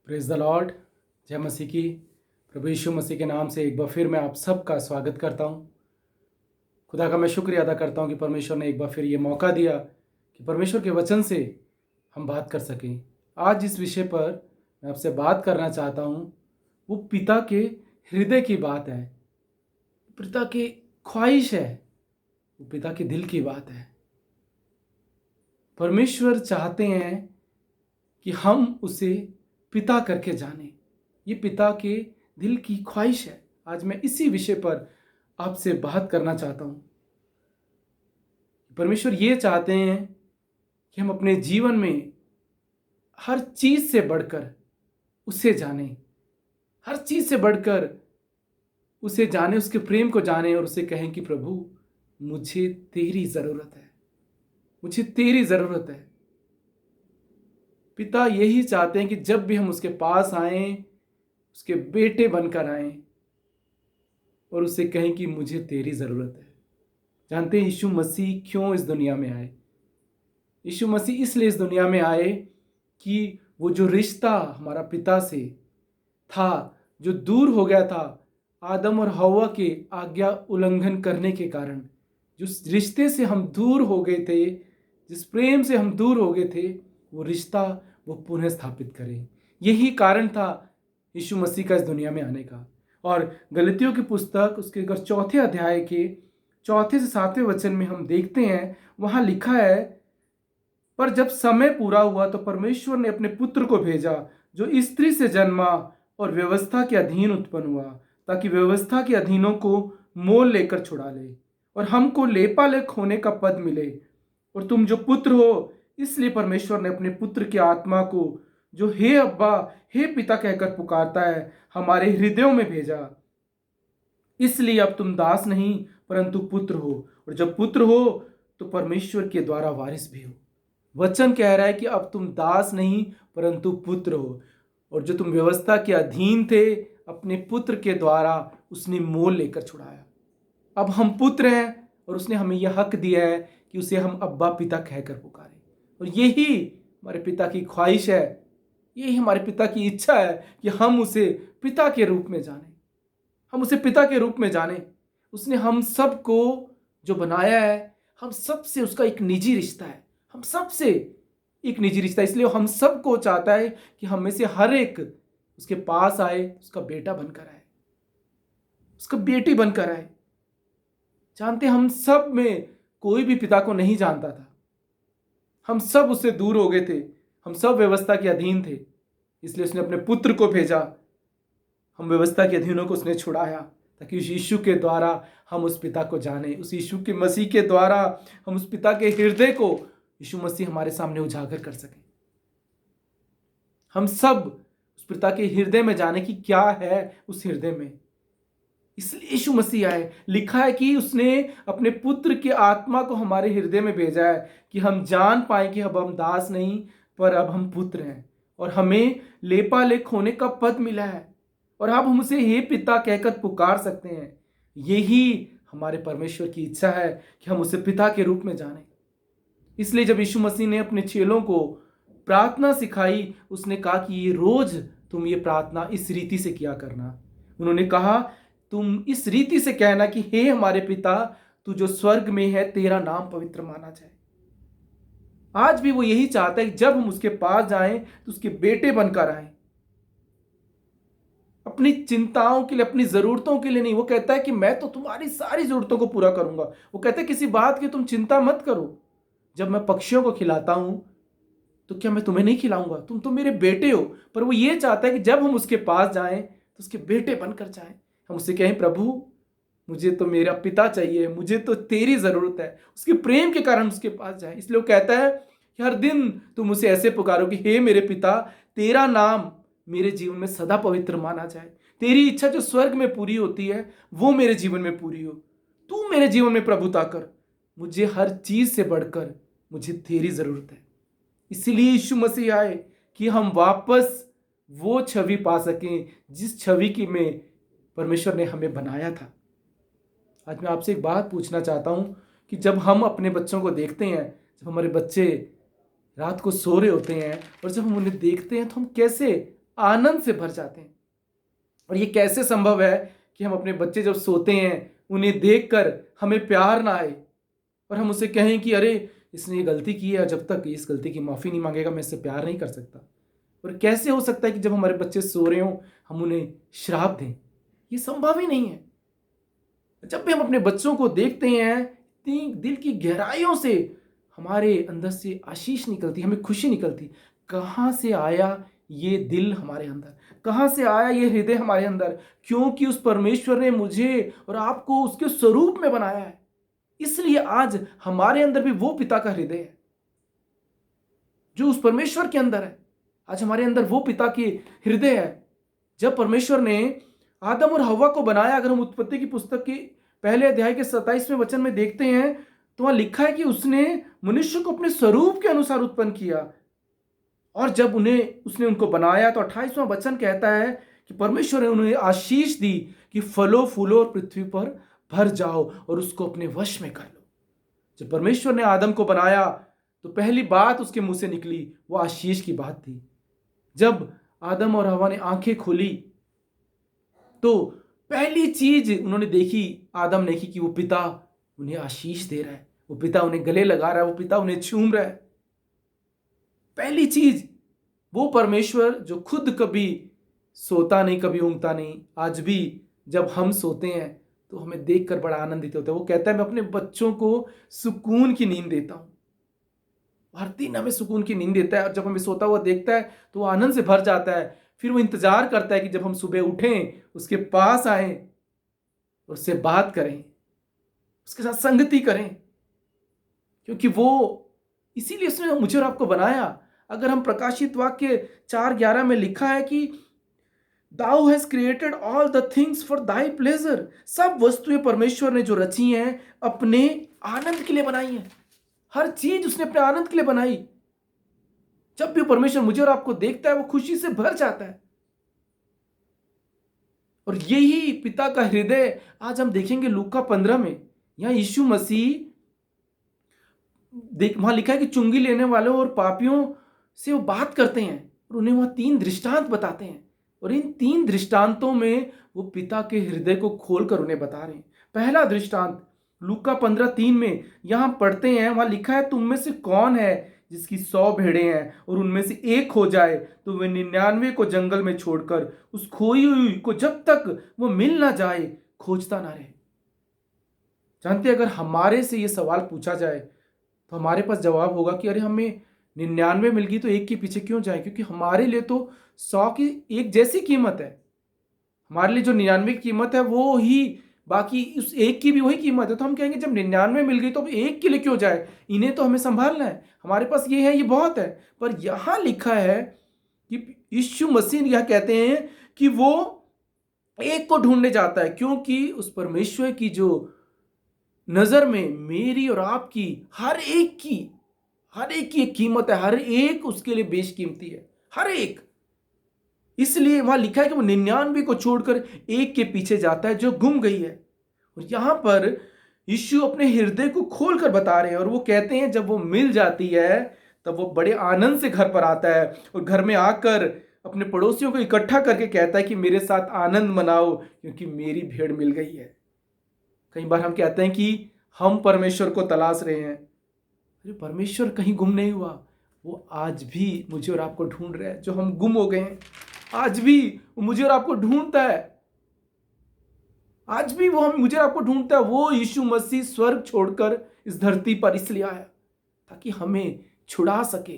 Praise the Lord. जय मसीह की। प्रभु यीशु मसीह के नाम से एक बार फिर मैं आप सबका स्वागत करता हूँ। खुदा का मैं शुक्रिया अदा करता हूँ कि परमेश्वर ने एक बार फिर ये मौका दिया कि परमेश्वर के वचन से हम बात कर सकें। आज जिस विषय पर मैं आपसे बात करना चाहता हूँ वो पिता के हृदय की बात है, पिता की ख्वाहिश है, वो पिता के दिल की बात है। परमेश्वर चाहते हैं कि हम उसे पिता करके जाने। ये पिता के दिल की ख्वाहिश है। आज मैं इसी विषय पर आपसे बात करना चाहता हूँ। परमेश्वर ये चाहते हैं कि हम अपने जीवन में हर चीज से बढ़कर उसे जाने, हर चीज से बढ़कर उसे जाने, उसके प्रेम को जाने और उसे कहें कि प्रभु मुझे तेरी जरूरत है, मुझे तेरी जरूरत है। पिता यही चाहते हैं कि जब भी हम उसके पास आएं, उसके बेटे बनकर आएं और उसे कहें कि मुझे तेरी जरूरत है। जानते हैं यीशु मसीह क्यों इस दुनिया में आए? यीशु मसीह इसलिए इस दुनिया में आए कि वो जो रिश्ता हमारा पिता से था, जो दूर हो गया था आदम और हव्वा के आज्ञा उल्लंघन करने के कारण, जिस रिश्ते से हम दूर हो गए थे, जिस प्रेम से हम दूर हो गए थे, वो रिश्ता वो पुनः स्थापित करें। यही कारण था यीशु मसीह का इस दुनिया में आने का। और गलतियों की पुस्तक उसके अगर 4 अध्याय के 4 से 7वें वचन में हम देखते हैं, वहां लिखा है, पर जब समय पूरा हुआ तो परमेश्वर ने अपने पुत्र को भेजा जो स्त्री से जन्मा और व्यवस्था के अधीन उत्पन्न हुआ, ताकि व्यवस्था के अधीनों को मोल लेकर छुड़ा ले और हमको लेपालेक होने का पद मिले। और तुम जो पुत्र हो, इसलिए परमेश्वर ने अपने पुत्र की आत्मा को, जो हे अब्बा हे पिता कहकर पुकारता है, हमारे हृदयों में भेजा। इसलिए अब तुम दास नहीं परंतु पुत्र हो, और जब पुत्र हो तो परमेश्वर के द्वारा वारिस भी हो। वचन कह रहा है कि अब तुम दास नहीं परंतु पुत्र हो, और जो तुम व्यवस्था के अधीन थे, अपने पुत्र के द्वारा उसने मोल लेकर छुड़ाया। अब हम पुत्र हैं और उसने हमें यह हक दिया है कि उसे हम अब्बा पिता कहकर पुकारें। और यही हमारे पिता की ख्वाहिश है, यही हमारे पिता की इच्छा है कि हम उसे पिता के रूप में जानें, हम उसे पिता के रूप में जानें। उसने हम सबको जो बनाया है, हम सबसे उसका एक निजी रिश्ता है, हम सबसे एक निजी रिश्ता है। इसलिए हम सबको चाहता है कि हम में से हर एक उसके पास आए, उसका बेटा बनकर आए, उसका बेटी बनकर आए। जानते हम सब में कोई भी पिता को नहीं जानता था, हम सब उससे दूर हो गए थे, हम सब व्यवस्था के अधीन थे। इसलिए उसने अपने पुत्र को भेजा, हम व्यवस्था के अधीनों को उसने छुड़ाया, ताकि उस यीशु के द्वारा हम उस पिता को जाने, उस यीशु के मसीह के द्वारा हम उस पिता के हृदय को यीशु मसीह हमारे सामने उजागर कर सकें। हम सब उस पिता के हृदय में जाने की क्या है उस हृदय में, इसलिए यीशु मसीह आए। लिखा है कि उसने अपने पुत्र की आत्मा को हमारे हृदय में भेजा है कि हम जान पाए कि अब हम दास नहीं पर अब हम पुत्र हैं, और हमें लेपालेक होने का पद मिला है, और अब हम उसे हे पिता कहकर पुकार सकते हैं। यही हमारे परमेश्वर की इच्छा है कि हम उसे पिता के रूप में जानें। इसलिए जब यीशु मसीह ने अपने चेलों को प्रार्थना सिखाई, उसने कहा कि ये रोज तुम ये प्रार्थना इस रीति से किया करना। उन्होंने कहा, तुम इस रीति से कहना कि हे हमारे पिता, तू जो स्वर्ग में है, तेरा नाम पवित्र माना जाए। आज भी वो यही चाहता है कि जब हम उसके पास जाएं तो उसके बेटे बनकर आएं, अपनी चिंताओं के लिए, अपनी जरूरतों के लिए नहीं। वो कहता है कि मैं तो तुम्हारी सारी जरूरतों को पूरा करूंगा। वो कहता है किसी बात की तुम चिंता मत करो। जब मैं पक्षियों को खिलाता हूं तो क्या मैं तुम्हें नहीं खिलाऊंगा? तुम तो मेरे बेटे हो। पर वो ये चाहता है कि जब हम उसके पास जाएं तो उसके बेटे बनकर जाएं, हम उससे कहें, प्रभु मुझे तो मेरा पिता चाहिए, मुझे तो तेरी जरूरत है। उसके प्रेम के कारण उसके पास जाए। इसलिए वो कहता है कि हर दिन तुम उसे ऐसे पुकारो कि हे मेरे पिता, तेरा नाम मेरे जीवन में सदा पवित्र माना जाए। तेरी इच्छा जो स्वर्ग में पूरी होती है वो मेरे जीवन में पूरी हो। तू मेरे जीवन में प्रभुता कर। मुझे हर चीज से बढ़कर मुझे तेरी जरूरत है। इसीलिए यीशु मसीह आए कि हम वापस वो छवि पा सकें जिस छवि की में परमेश्वर ने हमें बनाया था। आज मैं आपसे एक बात पूछना चाहता हूं कि जब हम अपने बच्चों को देखते हैं, जब हमारे बच्चे रात को सो रहे होते हैं और जब हम उन्हें देखते हैं तो हम कैसे आनंद से भर जाते हैं। और ये कैसे संभव है कि हम अपने बच्चे जब सोते हैं उन्हें देखकर हमें प्यार ना आए और हम उसे कहें कि अरे इसने ये गलती की है, जब तक इस गलती की माफ़ी नहीं मांगेगा मैं इससे प्यार नहीं कर सकता। और कैसे हो सकता है कि जब हमारे बच्चे सो रहे हों हम उन्हें श्राप दें? ये संभव ही नहीं है। जब भी हम अपने बच्चों को देखते हैं इतनी दिल की गहराइयों से हमारे अंदर से आशीष निकलती, हमें खुशी निकलती। कहाँ से आया ये दिल हमारे अंदर, कहाँ से आया ये हृदय हमारे अंदर? क्योंकि उस परमेश्वर ने मुझे और आपको उसके स्वरूप में बनाया है, इसलिए आज हमारे अंदर भी वो पिता का हृदय है जो उस परमेश्वर के अंदर है। आज हमारे अंदर वो पिता की हृदय है। जब परमेश्वर ने आदम और हव्वा को बनाया, अगर हम उत्पत्ति की पुस्तक के पहले अध्याय के 27वें वचन में देखते हैं तो वहां लिखा है कि उसने मनुष्य को अपने स्वरूप के अनुसार उत्पन्न किया। और जब उसने उनको बनाया तो 28वां वचन कहता है कि परमेश्वर ने उन्हें आशीष दी कि फलो फूलो और पृथ्वी पर भर जाओ और उसको अपने वश में कर लो। जब परमेश्वर ने आदम को बनाया तो पहली बात उसके मुंह से निकली वो आशीष की बात थी। जब आदम और हव्वा ने आंखें खोली तो पहली चीज उन्होंने देखी, आदम ने की कि वो पिता उन्हें आशीष दे रहा है, वो पिता उन्हें गले लगा रहा है, वो पिता उन्हें चूम रहा है। पहली चीज वो परमेश्वर जो खुद कभी सोता नहीं, कभी ऊँगता नहीं, आज भी जब हम सोते हैं तो हमें देखकर बड़ा आनंदित होता है। वो कहता है मैं अपने बच्चों को सुकून की नींद देता हूं। हर दिन हमें सुकून की नींद देता है और जब हमें सोता हुआ देखता है तो वो आनंद से भर जाता है। फिर वो इंतजार करता है कि जब हम सुबह उठें उसके पास आएं और उससे बात करें, उसके साथ संगति करें, क्योंकि वो इसीलिए उसने मुझे और आपको बनाया। अगर हम प्रकाशित वाक्य 4:11 में लिखा है कि Thou has created all the things for thy pleasure, सब वस्तुएं परमेश्वर ने जो रची हैं अपने आनंद के लिए बनाई हैं। हर चीज उसने अपने आनंद के लिए बनाई। जब भी परमेश्वर मुझे और आपको देखता है वो खुशी से भर जाता है। और यही पिता का हृदय आज हम देखेंगे लूका 15 में। यहां यीशु मसीह वहां लिखा है कि चुंगी लेने वालों और पापियों से वो बात करते हैं और उन्हें वहां 3 दृष्टांत बताते हैं। और इन 3 दृष्टांतों में वो पिता के हृदय को खोलकर उन्हें बता रहे हैं। पहला दृष्टांत लूका 15:3 में यहां पढ़ते हैं, वहां लिखा है तुम में से कौन है जिसकी 100 भेड़ें हैं और उनमें से एक खो जाए तो वह 99 को जंगल में छोड़कर उस खोई हुई को जब तक वो मिल ना जाए खोजता ना रहे। जानते अगर हमारे से ये सवाल पूछा जाए तो हमारे पास जवाब होगा कि अरे हमें 99 मिल गई तो एक के पीछे क्यों जाए, क्योंकि हमारे लिए तो 100 की एक जैसी कीमत है। हमारे लिए जो 99 की कीमत है वो ही बाकी उस एक की भी वही कीमत है। तो हम कहेंगे जब 99 मिल गई तो अब एक के लिए क्यों जाए, इन्हें तो हमें संभालना है, हमारे पास ये है ये बहुत है। पर यहां लिखा है कि यीशु मसीह यह कहते हैं कि वो एक को ढूंढने जाता है, क्योंकि उस परमेश्वर की जो नजर में मेरी और आपकी हर एक की एक कीमत है, हर एक उसके लिए बेशकीमती है, हर एक। इसलिए वहां लिखा है कि वो 99 को छोड़कर एक के पीछे जाता है जो गुम गई है। और यहां पर यीशु अपने हृदय को खोलकर बता रहे हैं और वो कहते हैं जब वो मिल जाती है तब वो बड़े आनंद से घर पर आता है और घर में आकर अपने पड़ोसियों को इकट्ठा करके कहता है कि मेरे साथ आनंद मनाओ क्योंकि मेरी भेड़ मिल गई है। कई बार हम कहते हैं कि हम परमेश्वर को तलाश रहे हैं, अरे परमेश्वर कहीं गुम नहीं हुआ, वो आज भी मुझे और आपको ढूंढ रहा है। जो हम गुम हो गए हैं आज भी वो मुझे और आपको ढूंढता है, आज भी वो हम मुझे और आपको ढूंढता है। वो यीशु मसीह स्वर्ग छोड़कर इस धरती पर इसलिए आया ताकि हमें छुड़ा सके।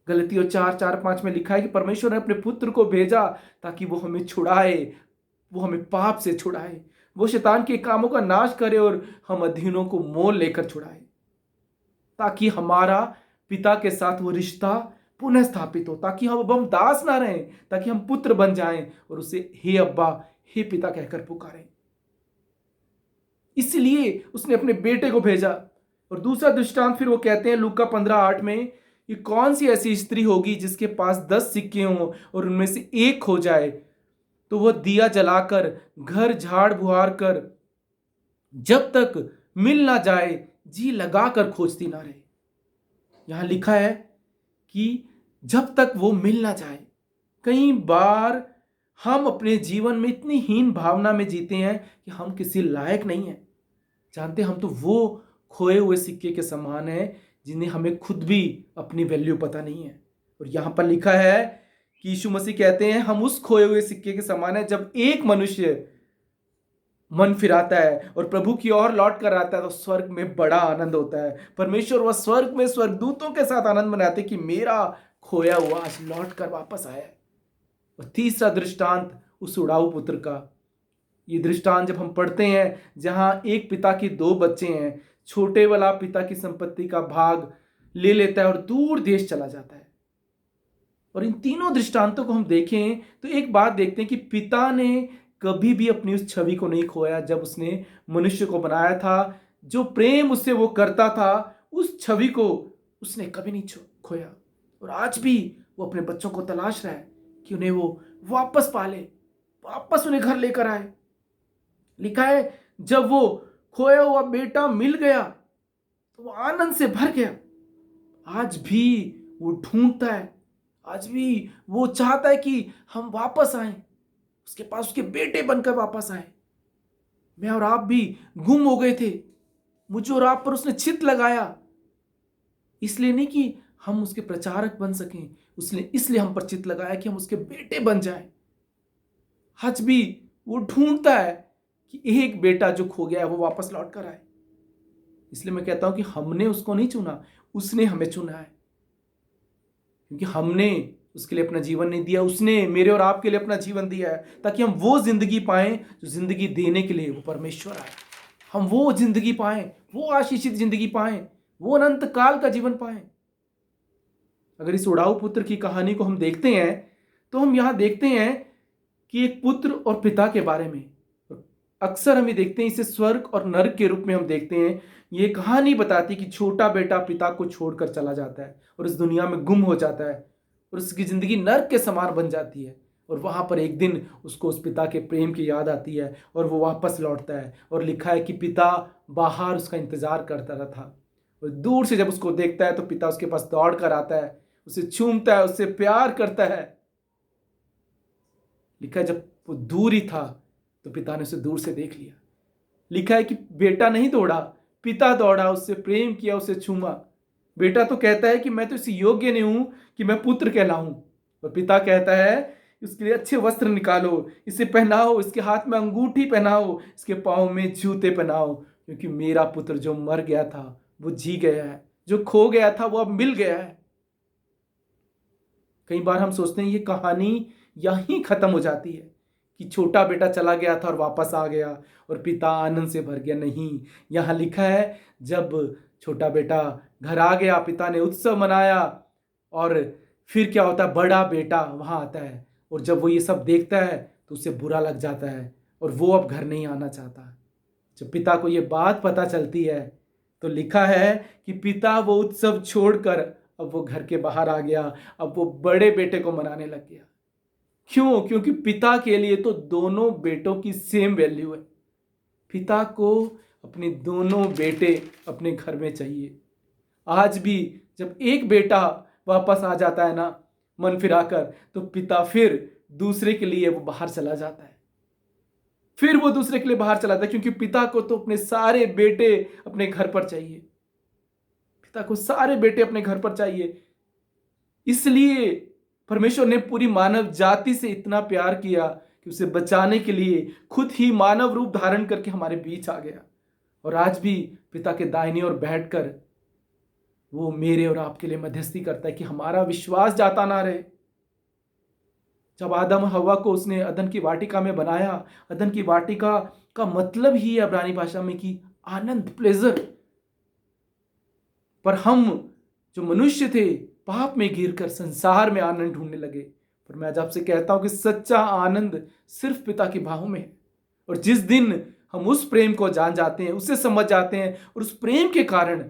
गलतियों 4:4-5 में लिखा है कि परमेश्वर ने अपने पुत्र को भेजा ताकि वो हमें छुड़ाए, वो हमें पाप से छुड़ाए, वो शैतान के कामों का नाश करे और हम अधीनों को मोल लेकर छुड़ाए, ताकि हमारा पिता के साथ वो रिश्ता पुनः स्थापित हो, ताकि हम दास ना रहें, ताकि हम पुत्र बन जाएं और उसे हे अब्बा हे पिता कहकर पुकारें। इसलिए उसने अपने बेटे को भेजा। और दूसरा दृष्टांत फिर वो कहते हैं लूका 15:8 में कि कौन सी ऐसी स्त्री होगी जिसके पास 10 सिक्के हों और उनमें से एक खो जाए तो वह दिया जलाकर घर झाड़ बुहार कर जब तक मिल ना जाए जी लगाकर खोजती ना रहे। यहां लिखा है कि जब तक वो मिल ना जाए, कई बार हम अपने जीवन में इतनी हीन भावना में जीते हैं कि हम किसी लायक नहीं हैं। जानते हैं, हम तो वो खोए हुए सिक्के के समान हैं जिन्हें हमें खुद भी अपनी वैल्यू पता नहीं है। और यहाँ पर लिखा है कि यीशु मसीह कहते हैं हम उस खोए हुए सिक्के के समान है। जब एक मनुष्य मन फिराता है और प्रभु की ओर लौट कर आता है तो स्वर्ग में बड़ा आनंद होता है। परमेश्वर वह स्वर्ग में स्वर्गदूतों के साथ आनंद मनाते कि मेरा खोया हुआ आज लौट कर वापस आया। और तीसरा दृष्टांत उस उड़ाऊ पुत्र का। ये दृष्टांत जब हम पढ़ते हैं, जहां एक पिता की दो बच्चे हैं, छोटे वाला पिता की संपत्ति का भाग ले लेता है और दूर देश चला जाता है। और इन तीनों दृष्टांतों को हम देखें तो एक बात देखते हैं कि पिता ने कभी भी अपनी उस छवि को नहीं खोया। जब उसने मनुष्य को बनाया था, जो प्रेम उससे वो करता था, उस छवि को उसने कभी नहीं खोया। और आज भी वो अपने बच्चों को तलाश रहा है कि उन्हें वो वापस पाले, वापस उन्हें घर लेकर आए। लिखा है जब वो खोया हुआ बेटा मिल गया तो वो आनंद से भर गया। आज भी वो ढूंढता है, आज भी वो चाहता है कि हम वापस आए उसके पास, उसके बेटे बनकर वापस आए। मैं और आप भी गुम हो गए थे, मुझे और आप पर उसने चित लगाया। इसलिए नहीं कि हम उसके प्रचारक बन सकें, उसने इसलिए हम पर चित लगाया कि हम उसके बेटे बन जाएं। आज भी वो ढूंढता है कि एक बेटा जो खो गया है वो वापस लौट कर आए। इसलिए मैं कहता हूं कि हमने उसको नहीं चुना, उसने हमें चुना है। क्योंकि हमने उसके लिए अपना जीवन नहीं दिया, उसने मेरे और आपके लिए अपना जीवन दिया है ताकि हम वो जिंदगी पाएं जो जिंदगी देने के लिए वो परमेश्वर आए। हम वो जिंदगी पाएं, वो आशीषित जिंदगी पाएं, वो अनंत काल का जीवन पाएं। अगर इस उड़ाऊ पुत्र की कहानी को हम देखते हैं तो हम यहां देखते हैं कि एक पुत्र और पिता के बारे में। अक्सर हम ये देखते हैं, इसे स्वर्ग और नरक के रूप में हम देखते हैं। ये कहानी बताती कि छोटा बेटा पिता को छोड़कर चला जाता है और इस दुनिया में गुम हो जाता है और उसकी जिंदगी नरक के समान बन जाती है। और वहां पर एक दिन उसको उस पिता के प्रेम की याद आती है और वो वापस लौटता है। और लिखा है कि पिता बाहर उसका इंतजार करता रहा था और दूर से जब उसको देखता है तो पिता उसके पास दौड़ कर आता है, उसे चूमता है, उससे प्यार करता है। लिखा है जब वो दूर ही था तो पिता ने उसे दूर से देख लिया। लिखा है कि बेटा नहीं दौड़ा, पिता दौड़ा, उससे प्रेम किया, उसे चूमा। बेटा तो कहता है कि मैं तो इस योग्य नहीं हूं कि मैं पुत्र कहलाऊं, और पिता कहता है इसके लिए अच्छे वस्त्र निकालो, इसे पहनाओ, इसके हाथ में अंगूठी पहनाओ, इसके पाँव में जूते पहनाओ, क्योंकि मेरा पुत्र जो मर गया था वो जी गया है, जो खो गया था वो अब मिल गया है। कई बार हम सोचते हैं ये कहानी यहीं खत्म हो जाती है कि छोटा बेटा चला गया था और वापस आ गया और पिता आनंद से भर गया। नहीं, यहाँ लिखा है जब छोटा बेटा घर आ गया, पिता ने उत्सव मनाया, और फिर क्या होता है, बड़ा बेटा वहाँ आता है और जब वो ये सब देखता है तो उसे बुरा लग जाता है और वो अब घर नहीं आना चाहता। जब पिता को ये बात पता चलती है तो लिखा है कि पिता वो उत्सव छोड़कर अब वो घर के बाहर आ गया, अब वो बड़े बेटे को मनाने लग गया। क्यों? क्योंकि पिता के लिए तो दोनों बेटों की सेम वैल्यू है। पिता को अपने दोनों बेटे अपने घर में चाहिए। आज भी जब एक बेटा वापस आ जाता है ना मन फिराकर, तो पिता फिर दूसरे के लिए वो बाहर चला जाता है, फिर वो दूसरे के लिए बाहर चला जाता है, क्योंकि पिता को तो अपने सारे बेटे अपने घर पर चाहिए। पिता को सारे बेटे अपने घर पर चाहिए। इसलिए परमेश्वर ने पूरी मानव जाति से इतना प्यार किया कि उसे बचाने के लिए खुद ही मानव रूप धारण करके हमारे बीच आ गया। और आज भी पिता के दाहिनी ओर बैठकर वो मेरे और आपके लिए मध्यस्थी करता है कि हमारा विश्वास जाता ना रहे। जब आदम हवा को उसने अदन की वाटिका में बनाया, अदन की वाटिका का मतलब ही है इब्रानी भाषा में कि आनंद, प्लेजर। पर हम जो मनुष्य थे पाप में गिरकर संसार में आनंद ढूंढने लगे। पर मैं आज आपसे कहता हूं कि सच्चा आनंद सिर्फ पिता के बाहों में है। और जिस दिन हम उस प्रेम को जान जाते हैं, उसे समझ जाते हैं और उस प्रेम के कारण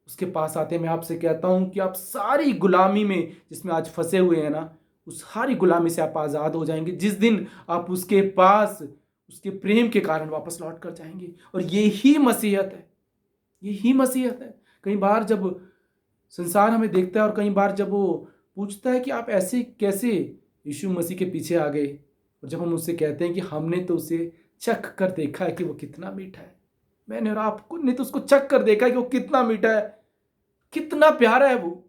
उसके पास आते हैं, मैं आपसे कहता हूं कि आप सारी गुलामी में जिसमें आज फंसे हुए हैं ना, उस सारी गुलामी से आप आज़ाद हो जाएंगे जिस दिन आप उसके पास उसके प्रेम के कारण वापस लौट कर जाएंगे। और यही मसीहत है, यही मसीहत है। कई बार जब संसार हमें देखता है और कई बार जब वो पूछता है कि आप ऐसे कैसे यीशु मसीह के पीछे आ गए और जब हम उससे कहते हैं कि हमने तो उसे चख कर देखा है कि वो कितना मीठा है, मैंने और आपको ने तो उसको चख कर देखा है कि वो कितना मीठा है, कितना प्यारा है वो,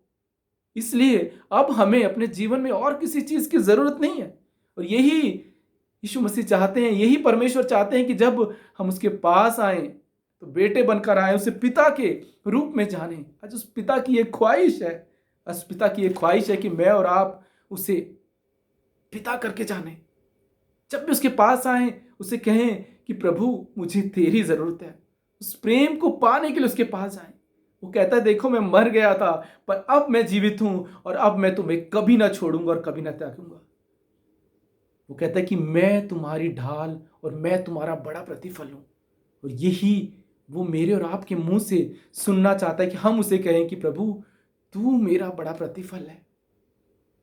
इसलिए अब हमें अपने जीवन में और किसी चीज की जरूरत नहीं है। और यही यीशु मसीह चाहते हैं, यही परमेश्वर चाहते हैं कि जब हम उसके पास आए तो बेटे बनकर आए, उसे पिता के रूप में जाने। आज उस पिता की एक ख्वाहिश है, उस पिता की एक ख्वाहिश है कि मैं और आप उसे पिता करके जाने। जब भी उसके पास आए उसे कहें कि प्रभु मुझे तेरी जरूरत है। उस प्रेम को पाने के लिए उसके पास जाएं। वो कहता है देखो मैं मर गया था पर अब मैं जीवित हूं और अब मैं तुम्हें कभी ना छोड़ूंगा और कभी ना त्यागूंगा। वो कहता है कि मैं तुम्हारी ढाल और मैं तुम्हारा बड़ा प्रतिफल हूं। और यही वो मेरे और आपके मुंह से सुनना चाहता है कि हम उसे कहें कि प्रभु तू मेरा बड़ा प्रतिफल है।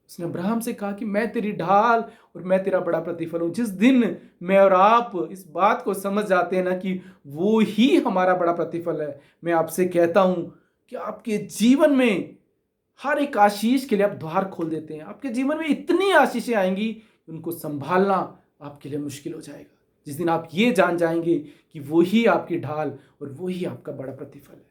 उसने अब्राहम से कहा कि मैं तेरी ढाल और मैं तेरा बड़ा प्रतिफल हूं। जिस दिन मैं और आप इस बात को समझ जाते हैं ना कि वो ही हमारा बड़ा प्रतिफल है, मैं आपसे कहता हूं कि आपके जीवन में हर एक आशीष के लिए आप द्वार खोल देते हैं। आपके जीवन में इतनी आशीषें आएंगी, उनको संभालना आपके लिए मुश्किल हो जाएगा। जिस दिन आप ये जान जाएंगे कि वो ही आपकी ढाल और वो ही आपका बड़ा प्रतिफल है।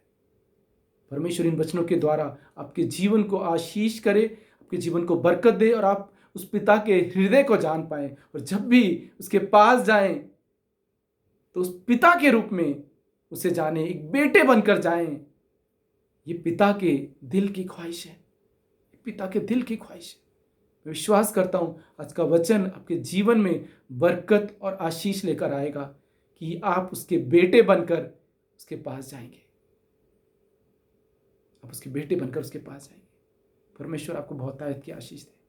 परमेश्वर इन वचनों के द्वारा आपके जीवन को आशीष करे, आपके जीवन को बरकत दे और आप उस पिता के हृदय को जान पाएं। और जब भी उसके पास जाएं तो उस पिता के रूप में उसे जाने, एक बेटे बनकर जाएं। ये पिता के दिल की ख्वाहिश है, पिता के दिल की ख्वाहिश है। मैं विश्वास करता हूं आज का वचन आपके जीवन में बरकत और आशीष लेकर आएगा कि आप उसके बेटे बनकर उसके पास जाएंगे। आप उसके बेटे बनकर उसके पास जाएंगे। परमेश्वर आपको बहुत आयत की आशीष दे।